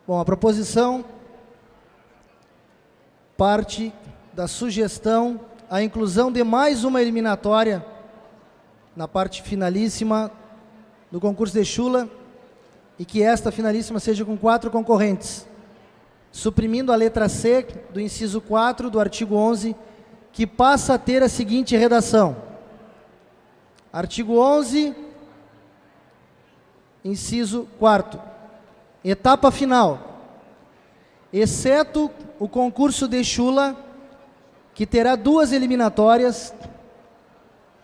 Bom, a proposição parte da sugestão a inclusão de mais uma eliminatória na parte finalíssima do concurso de chula e que esta finalíssima seja com 4 concorrentes, suprimindo a letra C do inciso 4 do artigo 11, que passa a ter a seguinte redação. Artigo 11, inciso 4º. Etapa final. Exceto o concurso de chula, que terá 2 eliminatórias,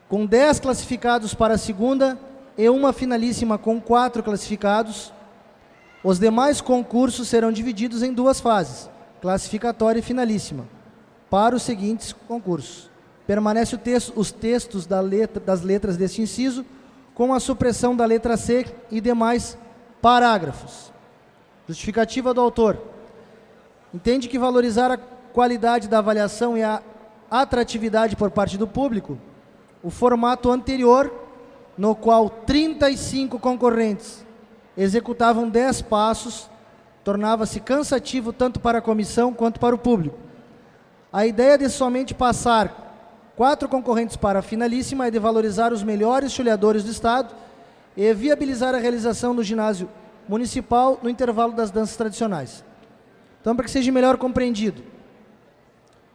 com 10 classificados para a segunda e uma finalíssima com 4 classificados, os demais concursos serão divididos em 2 fases, classificatória e finalíssima, para os seguintes concursos. Permanece os textos das letras deste inciso, com a supressão da letra C e demais parágrafos. Justificativa do autor. Entende que valorizar a qualidade da avaliação e a atratividade por parte do público, o formato anterior, no qual 35 concorrentes executavam 10 passos, tornava-se cansativo tanto para a comissão quanto para o público. A ideia de somente passar 4 concorrentes para a finalíssima é de valorizar os melhores chulhadores do Estado e viabilizar a realização do ginásio municipal no intervalo das danças tradicionais. Então, para que seja melhor compreendido,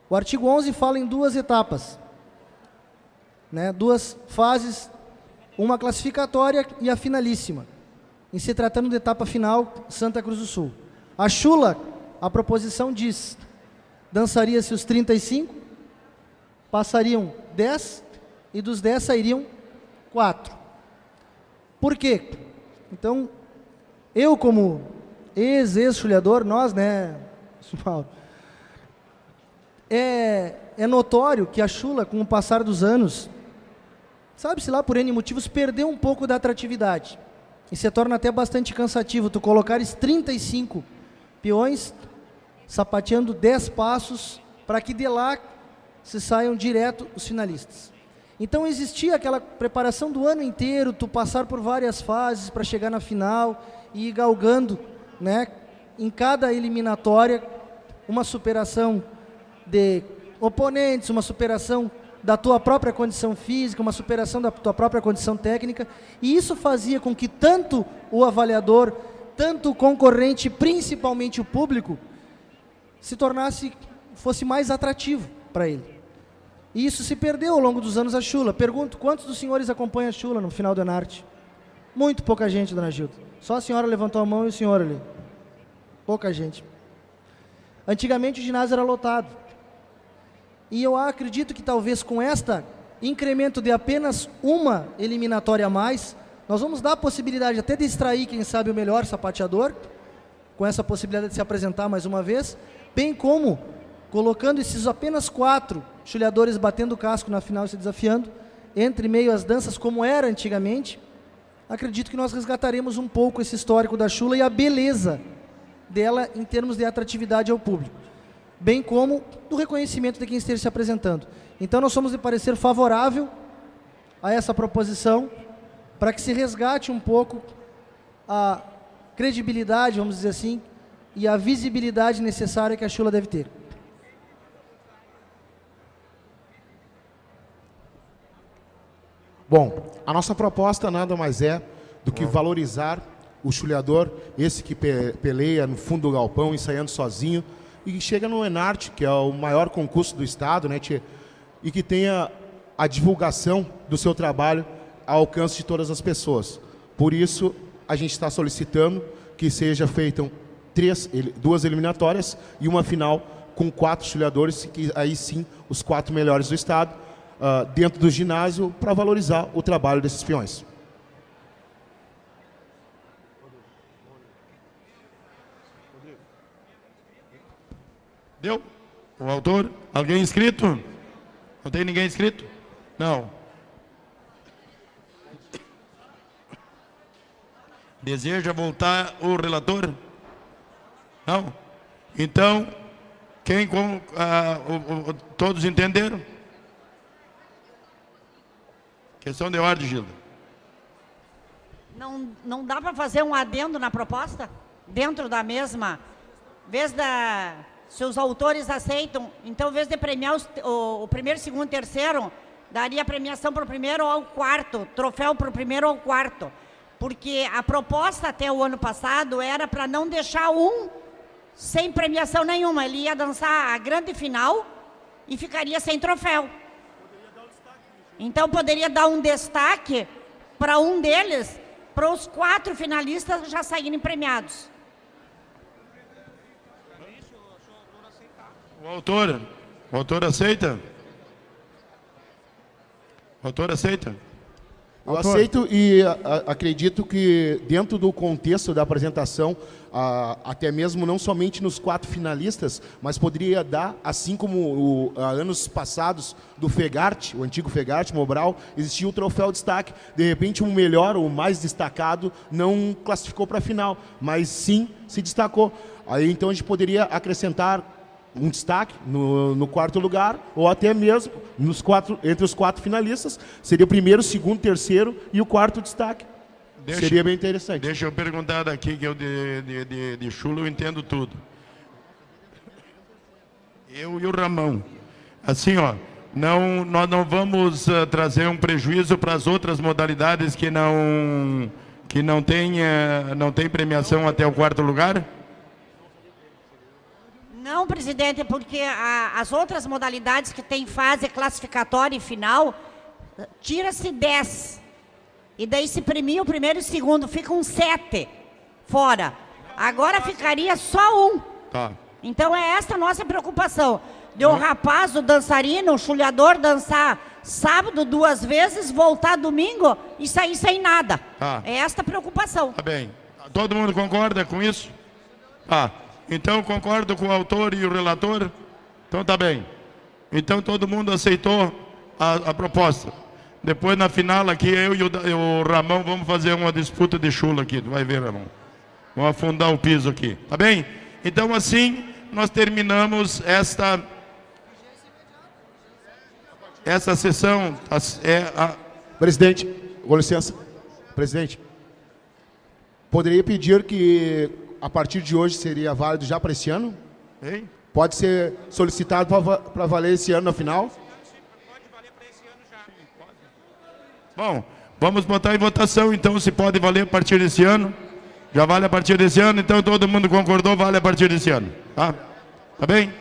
o artigo 11 fala em 2 etapas, 2 fases, uma classificatória e a finalíssima, em se tratando de etapa final, Santa Cruz do Sul. A chula, a proposição diz, dançaria-se os 35, passariam 10 e dos 10 sairiam 4. Por quê? Então, eu como ex-chulhador, nós, Mauro, é notório que a chula, com o passar dos anos, sabe-se lá por N motivos, perdeu um pouco da atratividade. E se torna até bastante cansativo tu colocares 35 peões sapateando 10 passos para que de lá se saiam direto os finalistas. Então existia aquela preparação do ano inteiro, tu passar por várias fases para chegar na final e ir galgando, em cada eliminatória, uma superação de oponentes, uma superação da tua própria condição física, uma superação da tua própria condição técnica, e isso fazia com que tanto o avaliador, tanto o concorrente, principalmente o público, fosse mais atrativo para ele. E isso se perdeu ao longo dos anos a chula. Pergunto, quantos dos senhores acompanham a chula no final do Enarte? Muito pouca gente, dona Gilda. Só a senhora levantou a mão e o senhor ali. Pouca gente. Antigamente o ginásio era lotado. E eu acredito que talvez com este incremento de apenas uma eliminatória a mais, nós vamos dar a possibilidade até de extrair, quem sabe, o melhor sapateador, com essa possibilidade de se apresentar mais uma vez, bem como colocando esses apenas 4 chulhadores batendo o casco na final e se desafiando, entre meio às danças como era antigamente. Acredito que nós resgataremos um pouco esse histórico da chula e a beleza dela em termos de atratividade ao público, bem como do reconhecimento de quem esteja se apresentando. Então nós somos de parecer favorável a essa proposição, para que se resgate um pouco a credibilidade, vamos dizer assim, e a visibilidade necessária que a chula deve ter. Bom, a nossa proposta nada mais é do que valorizar o chulhador, esse que peleia no fundo do galpão, ensaiando sozinho, e chega no Enarte, que é o maior concurso do Estado, tchê, e que tenha a divulgação do seu trabalho ao alcance de todas as pessoas. Por isso, a gente está solicitando que seja feitas 2 eliminatórias e uma final com 4 chulhadores, que aí sim, os 4 melhores do Estado, dentro do ginásio, para valorizar o trabalho desses peões. Deu? O autor? Alguém inscrito? Não tem ninguém inscrito? Não. Deseja voltar o relator? Não? Então, todos entenderam? Questão de ordem, Gilda. Não dá para fazer um adendo na proposta? dentro da mesma, se os autores aceitam, então, em vez de premiar o primeiro, segundo e terceiro, daria premiação para o primeiro ou ao quarto, troféu para o primeiro ou ao quarto. Porque a proposta até o ano passado era para não deixar um sem premiação nenhuma. Ele ia dançar a grande final e ficaria sem troféu. Então, poderia dar um destaque para um deles, para os 4 finalistas já saírem premiados. O autor aceita? O autor aceita? Eu aceito e acredito que dentro do contexto da apresentação, até mesmo não somente nos 4 finalistas, mas poderia dar, assim como anos passados do Fegarte, o antigo Fegarte, Mobral, existia o troféu destaque. De repente, um melhor, o mais destacado, não classificou para a final, mas sim se destacou. Aí então a gente poderia acrescentar um destaque no 4º lugar, ou até mesmo entre os 4 finalistas, seria o primeiro, segundo, terceiro e o 4º destaque. Seria bem interessante. Deixa eu perguntar daqui, que eu de chula eu entendo tudo. Eu e o Ramão. Assim, ó, nós não vamos trazer um prejuízo para as outras modalidades que não tem premiação até o 4º lugar? Não, presidente, porque as outras modalidades que tem fase classificatória e final, tira-se 10. E daí se premia o primeiro e o segundo, ficam 7 fora. Agora ficaria só um. Tá. Então é esta a nossa preocupação. De o rapaz, o dançarino, o chulhador dançar sábado 2 vezes, voltar domingo e sair sem nada. Tá. É esta a preocupação. Tá bem. Todo mundo concorda com isso? Tá. Então, concordo com o autor e o relator? Então, tá bem. Então, todo mundo aceitou a proposta. Depois, na final, aqui, eu e o Ramão vamos fazer uma disputa de chula aqui. Tu vai ver, Ramão. Vamos afundar o piso aqui. Tá bem? Então, assim, nós terminamos esta sessão. Presidente, com licença. Presidente, poderia pedir que a partir de hoje seria válido já para esse ano? Hein? Pode ser solicitado para valer esse ano na final? Pode valer para esse ano já. Bom, vamos botar em votação então se pode valer a partir desse ano. Já vale a partir desse ano, então todo mundo concordou, vale a partir desse ano. Tá bem?